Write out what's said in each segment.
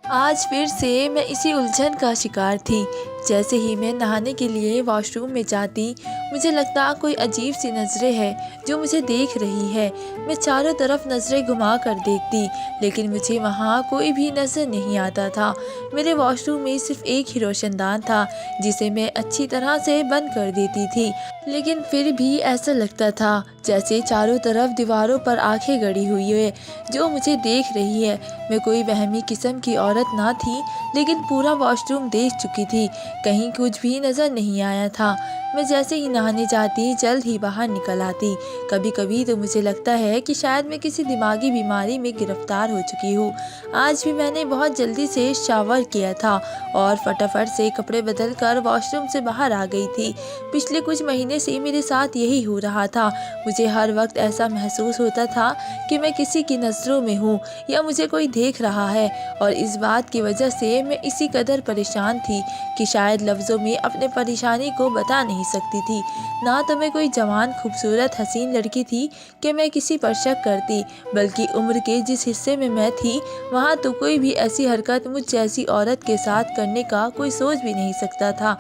आज फिर से मैं इसी उलझन का शिकार थी। जैसे ही मैं नहाने के लिए वॉशरूम में जाती, मुझे लगता कोई अजीब सी नज़रें है जो मुझे देख रही है। मैं चारों तरफ नज़रें घुमा कर देखती, लेकिन मुझे वहाँ कोई भी नज़र नहीं आता था। मेरे वॉशरूम में सिर्फ एक ही रोशनदान था, जिसे मैं अच्छी तरह से बंद कर देती थी, लेकिन फिर भी ऐसा लगता था जैसे चारों तरफ दीवारों पर आंखें गड़ी हुई है जो मुझे देख रही है। मैं कोई वहमी किस्म की औरत ना थी, लेकिन पूरा वॉशरूम देख चुकी थी, कहीं कुछ भी नज़र नहीं आया था। मैं जैसे ही नहाने जाती जल्द ही बाहर निकल आती। कभी कभी तो मुझे लगता है कि शायद मैं किसी दिमागी बीमारी में गिरफ्तार हो चुकी हूँ। आज भी मैंने बहुत जल्दी से शावर किया था और फटाफट से कपड़े बदल कर वॉशरूम से बाहर आ गई थी। पिछले कुछ महीने से मेरे साथ यही हो रहा था। मुझे हर वक्त ऐसा महसूस होता था कि मैं किसी की नज़रों में हूँ या मुझे कोई देख रहा है, और इस बात की वजह से मैं इसी कदर परेशान थी कि शायद लफ्ज़ों में अपने परेशानी को बता नहीं सकती थी। ना तो मैं कोई जवान खूबसूरत हसीन लड़की थी कि मैं किसी पर शक करती, बल्कि उम्र के जिस हिस्से में मैं थी वहाँ तो कोई भी ऐसी हरकत मुझ जैसी औरत के साथ करने का कोई सोच भी नहीं सकता था।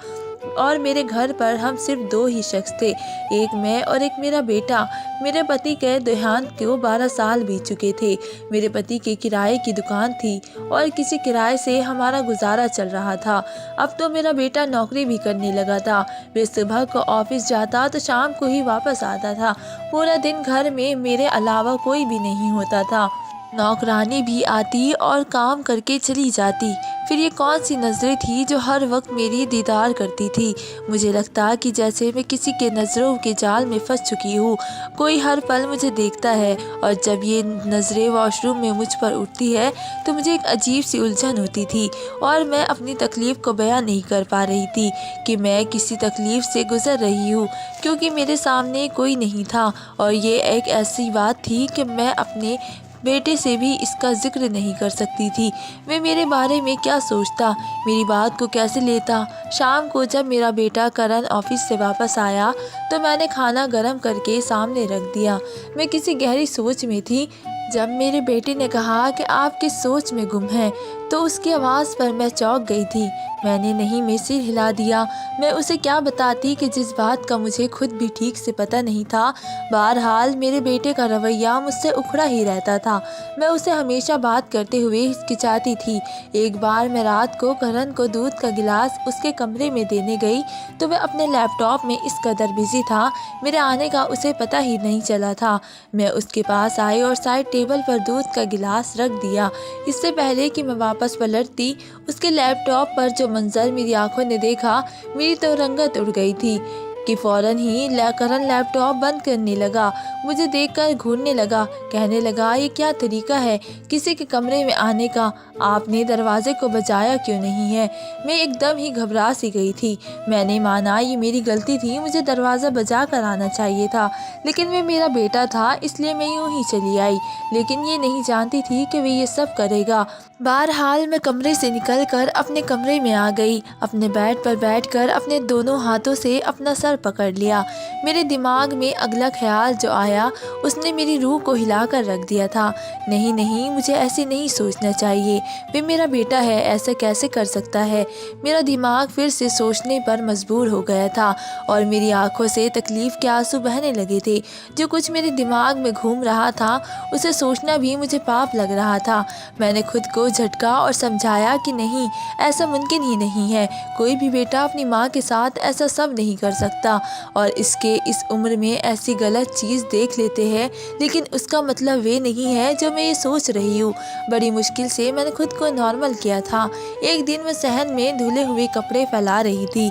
और मेरे घर पर हम सिर्फ दो ही शख्स थे, एक मैं और एक मेरा बेटा। मेरे पति के देहांत को 12 साल बीत चुके थे। मेरे पति की किराए की दुकान थी और किसी किराए से हमारा गुजारा चल रहा था। अब तो मेरा बेटा नौकरी भी करने लगा था। वे सुबह को ऑफिस जाता तो शाम को ही वापस आता था। पूरा दिन घर में मेरे अलावा कोई भी नहीं होता था। नौकरानी भी आती और काम करके चली जाती। फिर ये कौन सी नज़रें थी जो हर वक्त मेरी दीदार करती थी। मुझे लगता कि जैसे मैं किसी के नज़रों के जाल में फंस चुकी हूँ। कोई हर पल मुझे देखता है, और जब ये नज़रें वॉशरूम में मुझ पर उठती है तो मुझे एक अजीब सी उलझन होती थी, और मैं अपनी तकलीफ़ को बयान नहीं कर पा रही थी कि मैं किसी तकलीफ़ से गुज़र रही हूँ, क्योंकि मेरे सामने कोई नहीं था। और ये एक ऐसी बात थी कि मैं अपने बेटे से भी इसका जिक्र नहीं कर सकती थी। वे मेरे बारे में क्या सोचता, मेरी बात को कैसे लेता। शाम को जब मेरा बेटा करण ऑफिस से वापस आया तो मैंने खाना गर्म करके सामने रख दिया। मैं किसी गहरी सोच में थी। जब मेरे बेटे ने कहा कि आप किस सोच में गुम हैं, तो उसकी आवाज़ पर मैं चौंक गई थी। मैंने नहीं में सिर हिला दिया। मैं उसे क्या बताती कि जिस बात का मुझे खुद भी ठीक से पता नहीं था। बहरहाल मेरे बेटे का रवैया मुझसे उखड़ा ही रहता था। मैं उसे हमेशा बात करते हुए हिचकिचाती थी। एक बार मैं रात को करण को दूध का गिलास उसके कमरे में देने गई तो वह अपने लैपटॉप में इस कदर बिजी था, मेरे आने का उसे पता ही नहीं चला था। मैं उसके पास आई और साइड टेबल पर दूध का गिलास रख दिया। इससे पहले कि मैं वापस पलटती, उसके लैपटॉप पर जो मंजर मेरी आंखों ने देखा, मेरी तो रंगत उड़ गई थी कि फ़ौरन ही करण लैपटॉप बंद करने लगा। मुझे देखकर घूरने लगा, कहने लगा, ये क्या तरीका है किसी के कमरे में आने का, आपने दरवाजे को बजाया क्यों नहीं है। मैं एकदम ही घबरा सी गई थी। मैंने माना ये मेरी गलती थी, मुझे दरवाज़ा बजा कर आना चाहिए था, लेकिन वे मेरा बेटा था इसलिए मैं यूं ही चली आई। लेकिन ये नहीं जानती थी कि वे ये सब करेगा। बहरहाल मैं कमरे से निकलकर अपने कमरे में आ गई। अपने बेड पर बैठकर अपने दोनों हाथों से अपना सर पकड़ लिया। मेरे दिमाग में अगला ख्याल जो आया उसने मेरी रूह को हिलाकर रख दिया था। नहीं नहीं, मुझे ऐसे नहीं सोचना चाहिए। वे मेरा बेटा है, ऐसा कैसे कर सकता है। मेरा दिमाग फिर से सोचने पर मजबूर हो गया था और मेरी आंखों से तकलीफ़ के आंसू बहने लगे थे। जो कुछ मेरे दिमाग में घूम रहा था उसे सोचना भी मुझे पाप लग रहा था। मैंने खुद को झटका और समझाया कि नहीं, ऐसा मुमकिन ही नहीं है। कोई भी बेटा अपनी माँ के साथ ऐसा सब नहीं कर सकता, और इसके इस उम्र में ऐसी गलत चीज़ देख लेते हैं, लेकिन उसका मतलब वे नहीं है जो मैं ये सोच रही हूँ। बड़ी मुश्किल से मैंने खुद को नॉर्मल किया था। एक दिन मैं सहन में धुले हुए कपड़े फैला रही थी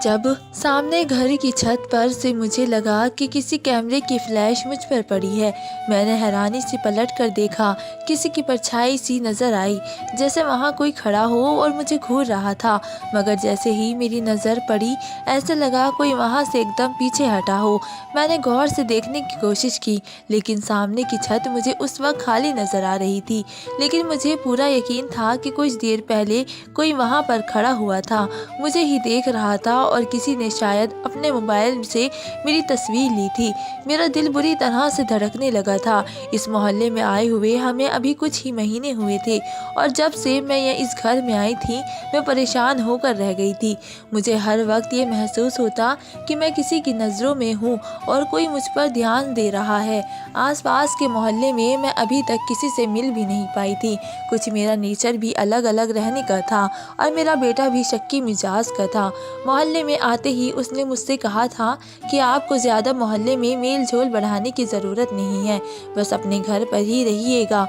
जब सामने घर की छत पर से मुझे लगा कि किसी कैमरे की फ्लैश मुझ पर पड़ी है। मैंने हैरानी से पलट कर देखा। किसी की परछाई सी नज़र आई, जैसे वहाँ कोई खड़ा हो और मुझे घूर रहा था। मगर जैसे ही मेरी नज़र पड़ी, ऐसा लगा कोई वहाँ से एकदम पीछे हटा हो। मैंने गौर से देखने की कोशिश की, लेकिन सामने की छत मुझे उस वक्त खाली नज़र आ रही थी। लेकिन मुझे पूरा यकीन था कि कुछ देर पहले कोई वहाँ पर खड़ा हुआ था, मुझे ही देख रहा था और किसी ने शायद अपने मोबाइल से मेरी तस्वीर ली थी। मेरा दिल बुरी तरह से धड़कने लगा था। इस मोहल्ले में आए हुए हमें अभी कुछ ही महीने हुए थे और जब से मैं इस घर में आई थी मैं परेशान होकर रह गई थी। मुझे हर वक्त ये महसूस होता कि मैं किसी की नज़रों में हूँ और कोई मुझ पर ध्यान दे रहा है। आसपास के मोहल्ले में मैं अभी तक किसी से मिल भी नहीं पाई थी। कुछ मेरा नेचर भी अलग अलग रहने का था और मेरा बेटा भी शक्की मिजाज का था। मोहल्ले में आते ही उसने मुझसे कहा था कि आपको ज़्यादा मोहल्ले में मेल जोल बढ़ाने की ज़रूरत नहीं है, बस अपने घर पर ही रहिएगा।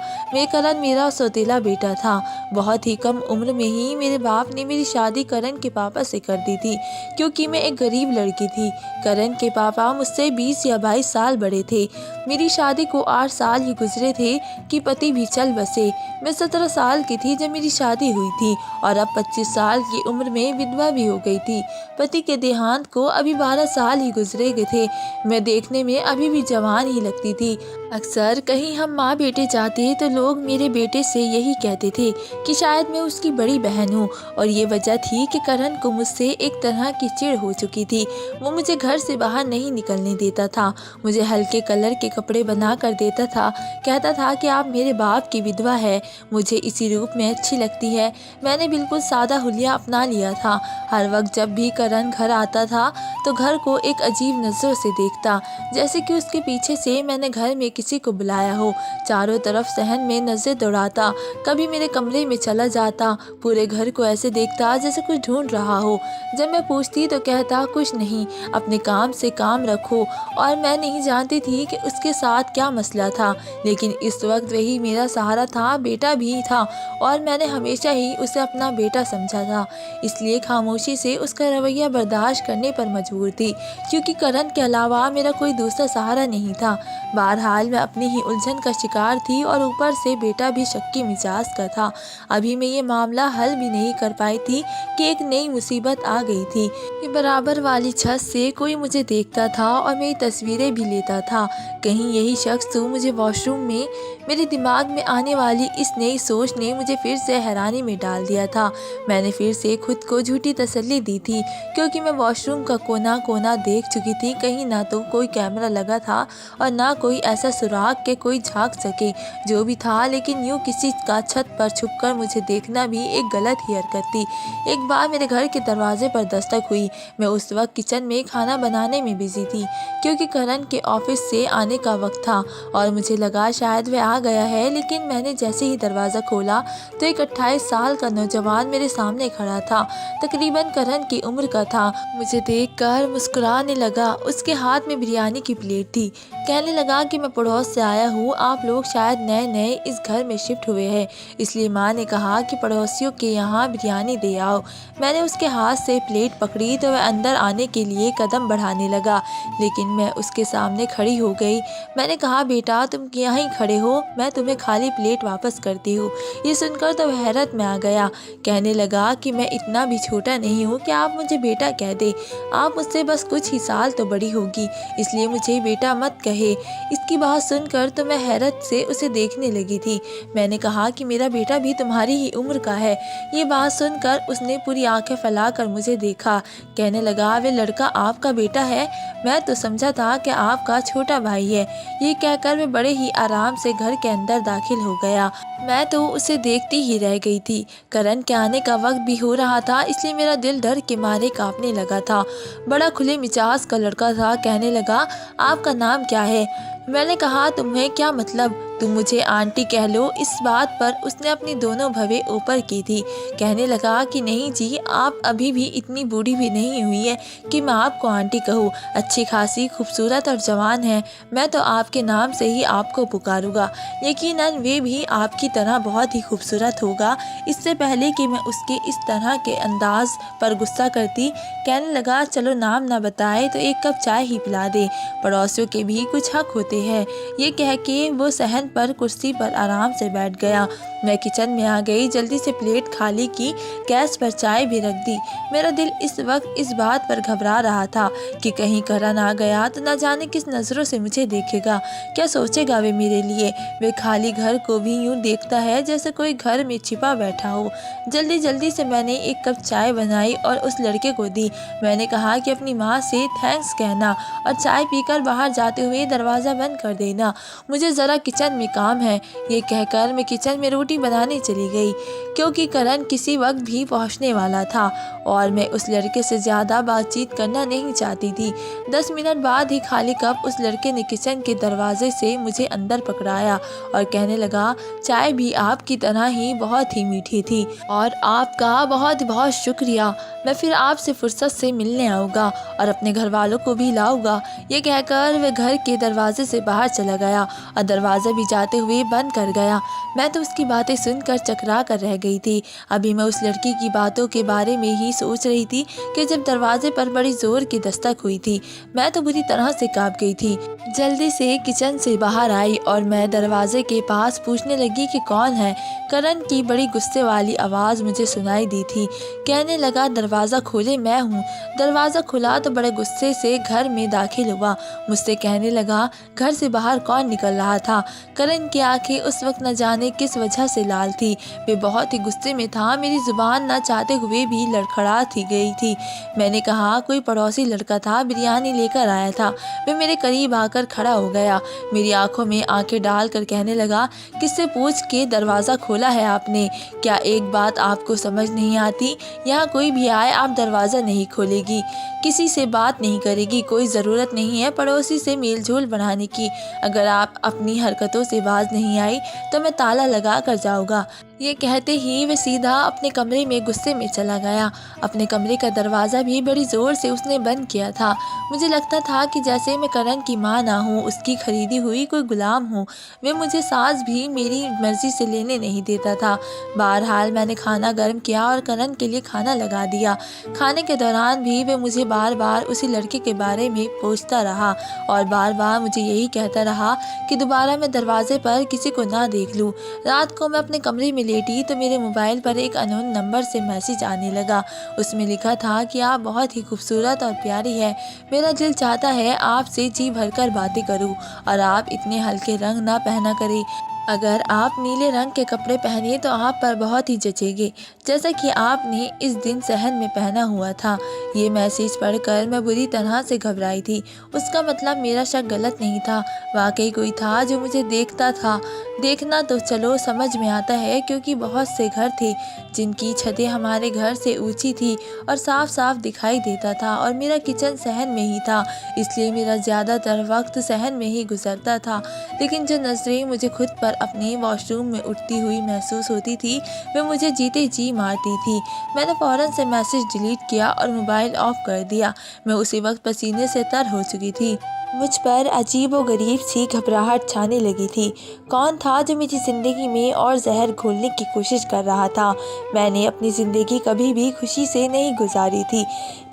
करण मेरा सौतेला बेटा था। बहुत ही कम उम्र में ही मेरे बाप ने मेरी शादी करण के पापा से कर दी थी क्योंकि मैं एक गरीब लड़की थी। करण के पापा मुझसे 20 या 22 साल बड़े थे। मेरी शादी को 8 साल ही गुजरे थे कि पति भी चल बसे। मैं 17 साल की थी जब मेरी शादी हुई थी और अब 25 साल की उम्र में विधवा भी हो गई थी। पति के देहांत को अभी 12 साल ही गुजरे गए थे। मैं देखने में अभी भी जवान ही लगती थी। अक्सर कहीं हम माँ बेटे जाते तो लोग मेरे बेटे से यही कहते थे कि शायद मैं उसकी बड़ी बहन हूँ और ये वजह थी कि करण को मुझसे एक तरह की चिढ़ हो चुकी थी। वो मुझे घर से बाहर नहीं निकलने देता था, मुझे हल्के कलर के कपड़े बना कर देता था, कहता था कि आप मेरे बाप की विधवा है, मुझे इसी रूप में अच्छी लगती है। मैंने बिल्कुल सादा हुलिया अपना लिया था। हर वक्त जब भी करण घर आता था तो घर को एक अजीब नज़रों से देखता, जैसे कि उसके पीछे से मैंने घर में किसी को बुलाया हो। चारों तरफ सहन में नजर दौड़ाता, कभी मेरे कमरे में चला जाता, पूरे घर को ऐसे देखता जैसे कुछ ढूंढ रहा हो। जब मैं पूछती तो कहता कुछ नहीं, अपने काम से काम रखो। और मैं नहीं जानती थी कि उसके साथ क्या मसला था, लेकिन इस वक्त वही मेरा सहारा था, बेटा भी था और मैंने हमेशा ही उसे अपना बेटा समझा था। इसलिए खामोशी से उसका रवैया बर्दाश्त करने पर मजबूर थी क्योंकि करण के अलावा मेरा कोई दूसरा सहारा नहीं था। बहरहाल मैं अपनी ही उलझन का शिकार थी और ऊपर से बेटा भी शक्की मिजाज का था। अभी मैं ये मामला हल भी नहीं कर पाई थी कि एक नई मुसीबत आ गई थी कि बराबर वाली छत से कोई मुझे देखता था और मेरी तस्वीरें भी लेता था। कहीं यही शख्स तो मुझे वॉशरूम में। मेरे दिमाग में आने वाली इस नई सोच ने मुझे फिर से हैरानी में डाल दिया था। मैंने फिर से खुद को झूठी तसल्ली दी थी क्योंकि मैं वॉशरूम का कोना कोना देख चुकी थी। कहीं ना तो कोई कैमरा लगा था और ना कोई ऐसा सुराग के कोई झांक सके। जो भी था, लेकिन यूँ किसी का छत पर छुपकर मुझे देखना भी एक गलत ही हरकत थी। एक बार मेरे घर के दरवाजे पर दस्तक हुई। मैं उस वक्त किचन में खाना बनाने में बिजी थी क्योंकि करण के ऑफिस से आने का वक्त था और मुझे लगा शायद वह आ गया है। लेकिन मैंने जैसे ही दरवाज़ा खोला तो एक 28 साल का नौजवान मेरे सामने खड़ा था, तकरीबन करण की उम्र का था। मुझे देखकर मुस्कुराने लगा। उसके हाथ में बिरयानी की प्लेट थी। कहने लगा कि मैं पड़ोस से आया हूँ, आप लोग शायद नए नए इस घर में शिफ्ट हुए हैं, इसलिए माँ ने कहा कि पड़ोसियों के यहाँ बिरयानी दे आओ। मैंने उसके हाथ से प्लेट पकड़ी तो वह अंदर आने के लिए कदम बढ़ाने लगा, लेकिन मैं उसके सामने खड़ी हो गई। मैंने कहा बेटा तुम यहीं खड़े हो, मैं तुम्हें खाली प्लेट वापस करती हूँ। ये सुनकर तो वह हैरत में आ गया। कहने लगा कि मैं इतना भी छोटा नहीं हूँ कि आप मुझे बेटा कह दे, आप मुझसे बस कुछ ही साल तो बड़ी होगी, इसलिए मुझे बेटा मत कहे। इसकी बात सुनकर तो मैं हैरत से उसे देखने लगी थी। मैंने कहा कि मेरा बेटा भी तुम्हारी ही उम्र का है। ये बात सुनकर उसने पूरी आंखें फैलाकर मुझे देखा। कहने लगा वे लड़का आपका बेटा है, मैं तो समझा था कि आपका छोटा भाई है। ये कहकर मैं बड़े ही आराम से घर के अंदर दाखिल हो गया। मैं तो उसे देखती ही रह गई थी। करण के आने का वक्त भी हो रहा था, इसलिए मेरा दिल डर के मारे कांपने लगा था। बड़ा खुले मिजाज का लड़का था। कहने लगा आपका नाम क्या है? मैंने कहा तुम्हें क्या मतलब, तुम मुझे आंटी कह लो। इस बात पर उसने अपनी दोनों भवें ऊपर की थी। कहने लगा कि नहीं जी, आप अभी भी इतनी बूढ़ी भी नहीं हुई है कि मैं आपको आंटी कहूँ। अच्छी खासी खूबसूरत और जवान है, मैं तो आपके नाम से ही आपको पुकारूंगा। यकीनन वे भी आपकी तरह बहुत ही खूबसूरत होगा। इससे पहले कि मैं उसके इस तरह के अंदाज पर गुस्सा करती, कहने लगा चलो नाम ना बताए तो एक कप चाय ही पिला दे, पड़ोसियों के भी कुछ हक होते हैं। ये कह के वो सहन पर कुर्सी पर आराम से बैठ गया। मैं किचन में आ गई, जल्दी से प्लेट खाली की, गैस पर चाय भी रख दी। मेरा दिल इस वक्त इस बात पर घबरा रहा था कि कहीं करण आ गया तो न जाने किस नज़रों से मुझे देखेगा, क्या सोचेगा वे मेरे लिए। वे खाली घर को भी यूं देखता है जैसे कोई घर में छिपा बैठा हो। जल्दी जल्दी से मैंने एक कप चाय बनाई और उस लड़के को दी। मैंने कहा कि अपनी माँ से थैंक्स कहना और चाय पीकर बाहर जाते हुए दरवाज़ा बंद कर देना, मुझे ज़रा किचन में काम है। ये कहकर मैं किचन में रोटी बनाने चली गई, क्योंकि करण किसी वक्त भी पहुंचने वाला था और मैं उस लड़के से ज़्यादा बातचीत करना नहीं चाहती थी। 10 मिनट बाद ही खाली कप उस लड़के ने किचन के दरवाजे से मुझे अंदर पकड़ाया और कहने लगा, चाय भी आपकी तरह ही बहुत ही मीठी थी और आपका बहुत बहुत शुक्रिया। मैं फिर आपसे फुर्सत से मिलने आऊँगा और अपने घर वालों को भी लाऊंगा। ये कहकर वह घर के दरवाजे से बाहर चला गया और दरवाज़ा भी जाते हुए बंद कर गया। मैं तो उसकी बातें सुनकर चकरा कर रह गई थी। अभी मैं उस लड़की की बातों के बारे में ही सोच रही थी कि जब दरवाजे पर बड़ी जोर की दस्तक हुई थी। मैं तो बुरी तरह से कांप गई थी। जल्दी से किचन से बाहर आई और मैं दरवाजे के पास पूछने लगी कि कौन है। करण की बड़ी गुस्से वाली आवाज़ मुझे सुनाई दी थी। कहने लगा, दरवाज़ा खोले, मैं हूँ। दरवाज़ा खुला तो बड़े गुस्से से घर में दाखिल हुआ। मुझसे कहने लगा, घर से बाहर कौन निकल रहा था। करण की आंखें उस वक्त न जाने किस वजह से लाल थी। वे बहुत ही गुस्से में था। मेरी जुबान न चाहते हुए भी लड़खड़ा थी गई थी। मैंने कहा, कोई पड़ोसी लड़का था, बिरयानी लेकर आया था। वे मेरे करीब आकर खड़ा हो गया, मेरी आंखों में आंखें डालकर कहने लगा, किससे पूछ के दरवाज़ा खोला है आपने? क्या एक बात आपको समझ नहीं आती? यहाँ कोई भी आए आप दरवाज़ा नहीं खोलेगी, किसी से बात नहीं करेगी। कोई ज़रूरत नहीं है पड़ोसी से मेलजोल बढ़ाने की। अगर आप अपनी हरकतों से बाज नहीं आई तो मैं ताला लगा कर जाऊँगा। ये कहते ही वह सीधा अपने कमरे में गुस्से में चला गया। अपने कमरे का दरवाज़ा भी बड़ी ज़ोर से उसने बंद किया था। मुझे लगता था कि जैसे मैं करण की माँ ना हूँ, उसकी खरीदी हुई कोई गुलाम हूँ। वे मुझे सांस भी मेरी मर्जी से लेने नहीं देता था। बहरहाल मैंने खाना गर्म किया और करण के लिए खाना लगा दिया। खाने के दौरान भी वे मुझे बार बार उसी लड़के के बारे में पूछता रहा और बार बार मुझे यही कहता रहा कि दोबारा मैं दरवाजे पर किसी को ना देख लूँ। रात को मैं अपने कमरे में लेटी तो मेरे मोबाइल पर एक अननोन नंबर से मैसेज आने लगा। उसमें लिखा था कि आप बहुत ही खूबसूरत और प्यारी है। मेरा दिल चाहता है आपसे जी भरकर बातें करूं और आप इतने हल्के रंग ना पहना करें। अगर आप नीले रंग के कपड़े पहने तो आप पर बहुत ही जचेंगे, जैसा कि आपने इस दिन सहन में पहना हुआ था। ये मैसेज पढ़कर मैं बुरी तरह से घबराई थी। उसका मतलब मेरा शक गलत नहीं था, वाकई कोई था जो मुझे देखता था। देखना तो चलो समझ में आता है, क्योंकि बहुत से घर थे जिनकी छतें हमारे घर से ऊंची थी और साफ साफ दिखाई देता था और मेरा किचन सहन में ही था, इसलिए मेरा ज़्यादातर वक्त सहन में ही गुजरता था। लेकिन जो नज़रें मुझे खुद पर अपने वॉशरूम में उठती हुई महसूस होती थी, वे मुझे जीते जी मारती थी। मैंने फ़ौरन से मैसेज डिलीट किया और मोबाइल ऑफ कर दिया। मैं उसी वक्त पसीने से तर हो चुकी थी। मुझ पर अजीब व गरीब सी घबराहट छाने लगी थी। कौन था जो मेरी ज़िंदगी में और जहर घोलने की कोशिश कर रहा था? मैंने अपनी ज़िंदगी कभी भी खुशी से नहीं गुजारी थी।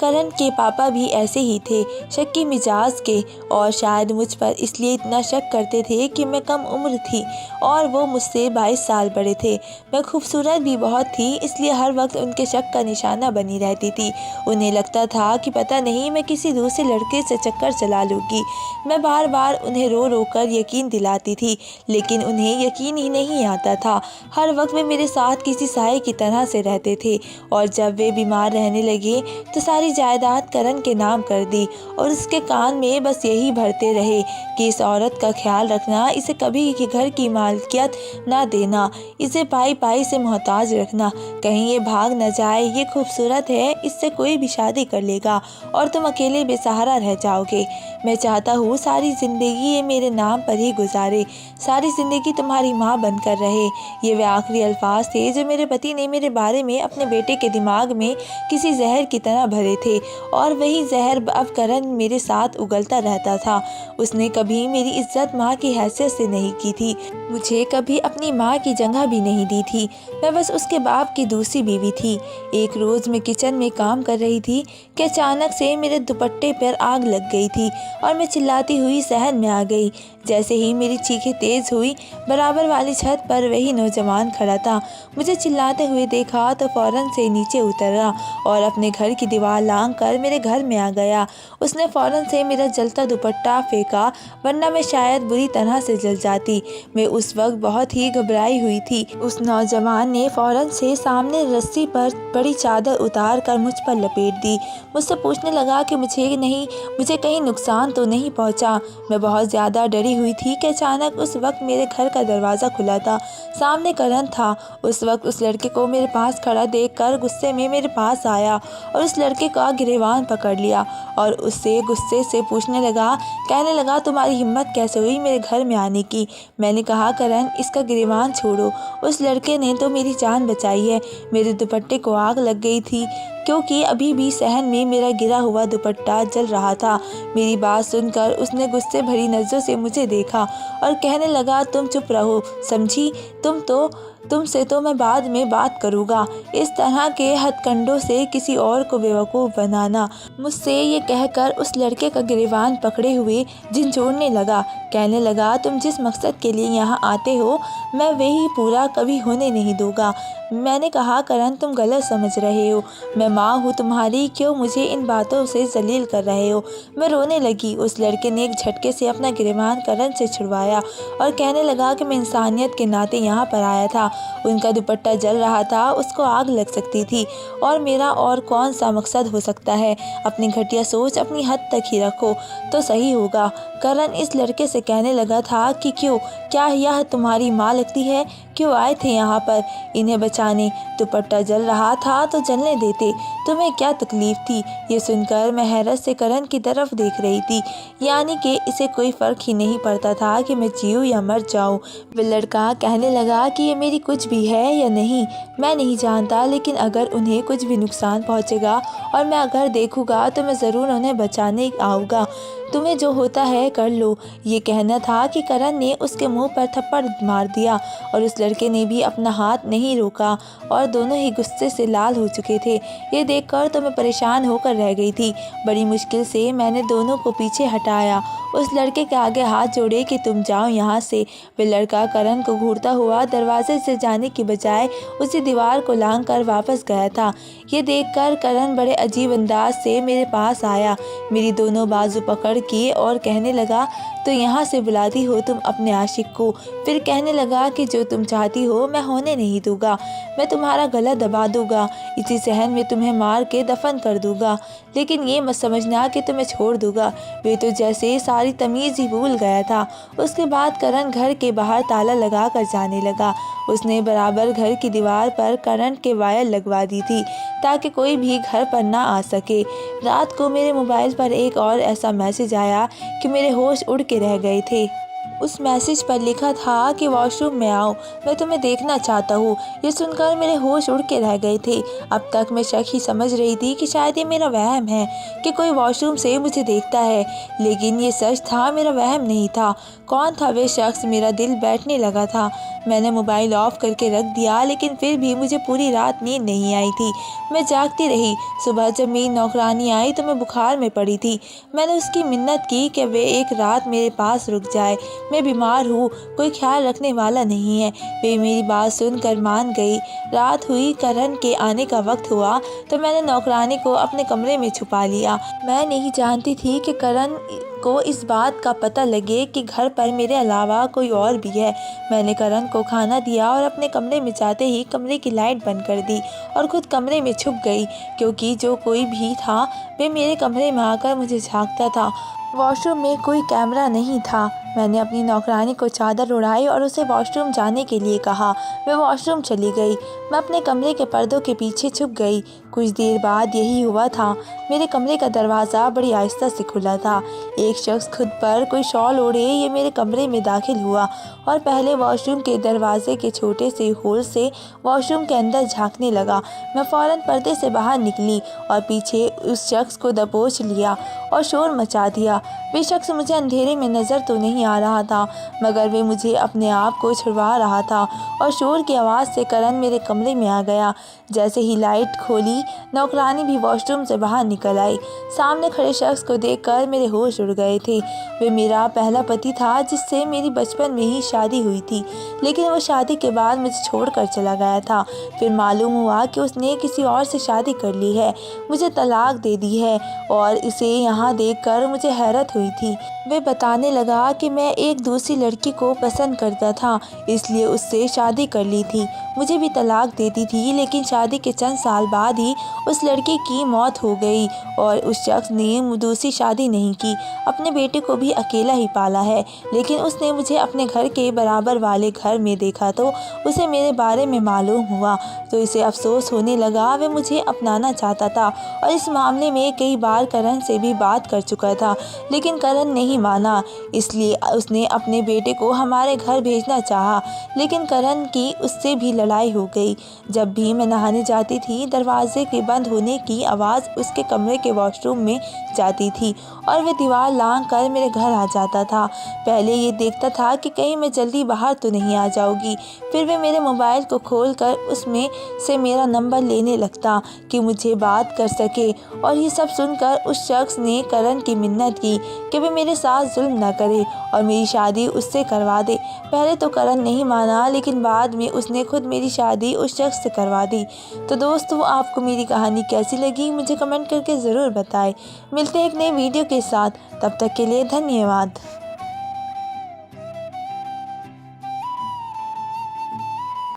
करण के पापा भी ऐसे ही थे, शक्की मिजाज के, और शायद मुझ पर इसलिए इतना शक करते थे कि मैं कम उम्र थी और वो मुझसे 22 साल बड़े थे। मैं खूबसूरत भी बहुत थी, इसलिए हर वक्त उनके शक का निशाना बनी रहती थी। उन्हें लगता था कि पता नहीं मैं किसी दूसरे लड़के से चक्कर चला लूँगी। मैं बार बार उन्हें रो रो कर यकीन दिलाती थी, लेकिन उन्हें यकीन ही नहीं आता था। हर वक्त वे मेरे साथ किसी साए की तरह से रहते थे और जब वे बीमार रहने लगे तो सारी जायदाद करण के नाम कर दी और उसके कान में बस यही भरते रहे कि इस औरत का ख्याल रखना, इसे कभी के घर की मालकियत ना देना, इसे पाई पाई से मोहताज रखना, कहीं ये भाग न जाए, ये खूबसूरत है, इससे कोई भी शादी कर लेगा और तुम अकेले बेसहारा रह जाओगे। मैं चाहता हूँ सारी ज़िंदगी ये मेरे नाम पर ही गुजारे, सारी ज़िंदगी तुम्हारी माँ बनकर रहे। ये वे आखिरी अल्फाज थे जो मेरे पति ने मेरे बारे में अपने बेटे के दिमाग में किसी जहर की तरह भरे थे और वही जहर अब करण मेरे साथ उगलता रहता था। उसने कभी मेरी इज्जत माँ की हैसियत से नहीं की थी, मुझे कभी अपनी माँ की जगह भी नहीं दी थी। मैं बस उसके बाप की दूसरी बीवी थी। एक रोज़ मैं किचन में काम कर रही थी कि अचानक से मेरे दुपट्टे पर आग लग गई थी और मैं चिल्लाती हुई सहन में आ गई। जैसे ही मेरी चीखें तेज़ हुई, बराबर वाली छत पर वही नौजवान खड़ा था। मुझे चिल्लाते हुए देखा तो फ़ौरन से नीचे उतरा और अपने घर की दीवार लांघ कर मेरे घर में आ गया। उसने फ़ौरन से मेरा जलता दुपट्टा फेंका, वरना मैं शायद बुरी तरह से जल जाती। मैं उस वक्त बहुत ही घबराई हुई थी। उस नौजवान ने फ़ौरन से सामने रस्सी पर बड़ी चादर उतार कर मुझ पर लपेट दी। मुझसे पूछने लगा कि मुझे कहीं नुकसान तो नहीं पहुंचा। मैं बहुत ज़्यादा डरी हुई थी कि अचानक उस वक्त मेरे घर का दरवाज़ा खुला था। सामने करण था। उस वक्त उस लड़के को मेरे पास खड़ा देखकर गुस्से में मेरे पास आया और उस लड़के का गिरेबान पकड़ लिया और उससे गुस्से से कहने लगा तुम्हारी हिम्मत कैसे हुई मेरे घर में आने की। मैंने कहा करण इसका गिरेबान छोड़ो। उस लड़के ने तो मेरी जान बचाई है। मेरे दुपट्टे को आग लग गई थी क्योंकि अभी भी सहन में मेरा गिरा हुआ दुपट्टा जल रहा था। मेरी बात सुनकर उसने गुस्से भरी नज़रों से मुझे देखा और कहने लगा तुम चुप रहो, समझी? तुमसे तो मैं बाद में बात करूँगा। इस तरह के हथकंडों से किसी और को बेवकूफ़ बनाना। मुझसे ये कहकर उस लड़के का गिरेबान पकड़े हुए झिंझोड़ने लगा। कहने लगा तुम जिस मकसद के लिए यहाँ आते हो मैं वही पूरा कभी होने नहीं दूँगा। मैंने कहा करण तुम गलत समझ रहे हो। मैं माँ हूँ तुम्हारी, क्यों मुझे इन बातों से जलील कर रहे हो? मैं रोने लगी। उस लड़के ने एक झटके से अपना गिरेबान करण से छुड़वाया और कहने लगा कि मैं इंसानियत के नाते यहाँ पर आया था। उनका दुपट्टा जल रहा था, उसको आग लग सकती थी और मेरा और कौन सा मकसद हो सकता है? अपनी घटिया सोच अपनी हद तक ही रखो तो सही होगा। करण इस लड़के से कहने लगा था कि क्या यह तुम्हारी माँ लगती है? क्यों आए थे यहाँ पर इन्हें बचाने? दुपट्टा जल रहा था तो जलने देते, तुम्हें क्या तकलीफ थी? ये सुनकर मैं हैरत से करण की तरफ देख रही थी, यानी कि इसे कोई फ़र्क ही नहीं पड़ता था कि मैं जीऊँ या मर जाऊँ। वह लड़का कहने लगा कि ये मेरी कुछ भी है या नहीं मैं नहीं जानता, लेकिन अगर उन्हें कुछ भी नुकसान पहुँचेगा और मैं अगर देखूँगा तो मैं ज़रूर उन्हें बचाने आऊँगा। तुम्हें जो होता है कर लो। ये कहना था कि करण ने उसके मुंह पर थप्पड़ मार दिया और उस लड़के ने भी अपना हाथ नहीं रोका और दोनों ही गुस्से से लाल हो चुके थे। ये देखकर तो मैं परेशान होकर रह गई थी। बड़ी मुश्किल से मैंने दोनों को पीछे हटाया, उस लड़के के आगे हाथ जोड़े कि तुम जाओ यहाँ से। वह लड़का करण को घूरता हुआ दरवाजे से जाने की बजाय उसी दीवार को लांघ कर वापस गया था। ये देखकर करण बड़े अजीब अंदाज से मेरे पास आया, मेरी दोनों बाजू पकड़ के और कहने लगा तो यहाँ से बुलाती हो तुम अपने आशिक को? फिर कहने लगा कि जो तुम चाहती हो मैं होने नहीं दूंगा। मैं तुम्हारा गला दबा दूंगा, इसी सहन में तुम्हें मार के दफन कर दूंगा, लेकिन ये मत समझना कि तुम्हें छोड़ दूंगा। वे तो जैसे सारी तमीज़ ही भूल गया था। उसके बाद करण घर के बाहर ताला लगा कर जाने लगा। उसने बराबर घर की दीवार पर करंट के वायर लगवा दी थी ताकि कोई भी घर पर ना आ सके। रात को मेरे मोबाइल पर एक और ऐसा मैसेज आया कि मेरे होश उड़ के रह गए थे। उस मैसेज पर लिखा था कि वॉशरूम में आओ, मैं तुम्हें देखना चाहता हूँ। ये सुनकर मेरे होश उड़ के रह गए थे। अब तक मैं शक ही समझ रही थी कि शायद ये मेरा वहम है कि कोई वॉशरूम से मुझे देखता है, लेकिन ये सच था, मेरा वहम नहीं था। कौन था वे शख्स? मेरा दिल बैठने लगा था। मैंने मोबाइल ऑफ करके रख दिया, लेकिन फिर भी मुझे पूरी रात नींद नहीं आई थी। मैं जागती रही। सुबह जब मेरी नौकरानी आई तो मैं बुखार में पड़ी थी। मैंने उसकी मिन्नत की कि वे एक रात मेरे पास रुक जाए, मैं बीमार हूँ, कोई ख्याल रखने वाला नहीं है। वे मेरी बात सुनकर मान गई। रात हुई, करण के आने का वक्त हुआ तो मैंने नौकरानी को अपने कमरे में छुपा लिया। मैं नहीं जानती थी कि करण को इस बात का पता लगे कि घर पर मेरे अलावा कोई और भी है। मैंने करण को खाना दिया और अपने कमरे में जाते ही कमरे की लाइट बंद कर दी और खुद कमरे में छुप गई, क्योंकि जो कोई भी था वे मेरे कमरे में आकर मुझे झांकता था। वॉशरूम में कोई कैमरा नहीं था। मैंने अपनी नौकरानी को चादर उड़ाई और उसे वॉशरूम जाने के लिए कहा। वह वॉशरूम चली गई। मैं अपने कमरे के पर्दों के पीछे छुप गई। कुछ देर बाद यही हुआ था। मेरे कमरे का दरवाज़ा बड़ी आहिस्ता से खुला था। एक शख्स खुद पर कोई शॉल ओढ़े ये मेरे कमरे में दाखिल हुआ और पहले वॉशरूम के दरवाजे के छोटे से होल से वॉशरूम के अंदर झांकने लगा। मैं फ़ौरन पर्दे से बाहर निकली और पीछे उस शख्स को दबोच लिया और शोर मचा दिया। वे शख्स मुझे अंधेरे में नज़र तो नहीं आ रहा था, मगर वे मुझे अपने आप को छुड़वा रहा था और शोर की आवाज़ से करण मेरे कमरे में आ गया। जैसे ही लाइट खोली, नौकरानी भी वॉशरूम से बाहर निकल आई। सामने खड़े शख्स को देखकर मेरे होश उड़ गए थे। वे मेरा पहला पति था जिससे मेरी बचपन में ही शादी हुई थी, लेकिन वो शादी के बाद मुझे छोड़कर चला गया था। फिर मालूम हुआ कि उसने किसी और से शादी कर ली है, मुझे तलाक दे दी है और इसे यहाँ देखकर मुझे हैरत हुई थी। वे बताने लगा कि मैं एक दूसरी लड़की को पसंद करता था, इसलिए उससे शादी कर ली थी। मुझे भी तलाक देती थी, लेकिन शादी के चंद साल बाद ही उस लड़की की मौत हो गई और उस शख्स ने दूसरी शादी नहीं की। अपने बेटे को भी अकेला ही पाला है, लेकिन उसने मुझे अपने घर के बराबर वाले घर में देखा तो उसे मेरे बारे में मालूम हुआ, तो इसे अफसोस होने लगा। वे मुझे अपनाना चाहता था और इस मामले में कई बार करण से भी बात कर चुका था, लेकिन करण नहीं माना। इसलिए उसने अपने बेटे को हमारे घर भेजना चाहा, लेकिन करण की उससे भी लड़ाई हो गई। जब भी मैं नहाने जाती थी, दरवाजे के बंद होने की आवाज़ उसके कमरे के वॉशरूम में जाती थी और वह दीवार लांघ कर मेरे घर आ जाता था। पहले ये देखता था कि कहीं मैं जल्दी बाहर तो नहीं आ जाऊंगी। फिर वह मेरे मोबाइल को खोलकर उसमें से मेरा नंबर लेने लगता कि मुझे बात कर सके, और ये सब सुनकर उस शख्स ने करण की मिन्नत की कि वे मेरे साथ जुल्म न करे और मेरी शादी उससे करवा दे। पहले तो करण नहीं माना, लेकिन बाद में उसने खुद मेरी शादी उस शख्स से करवा दी। तो दोस्तों, आपको मेरी कहानी कैसी लगी मुझे कमेंट करके ज़रूर बताएं। मिलते हैं एक नए वीडियो के साथ, तब तक के लिए धन्यवाद।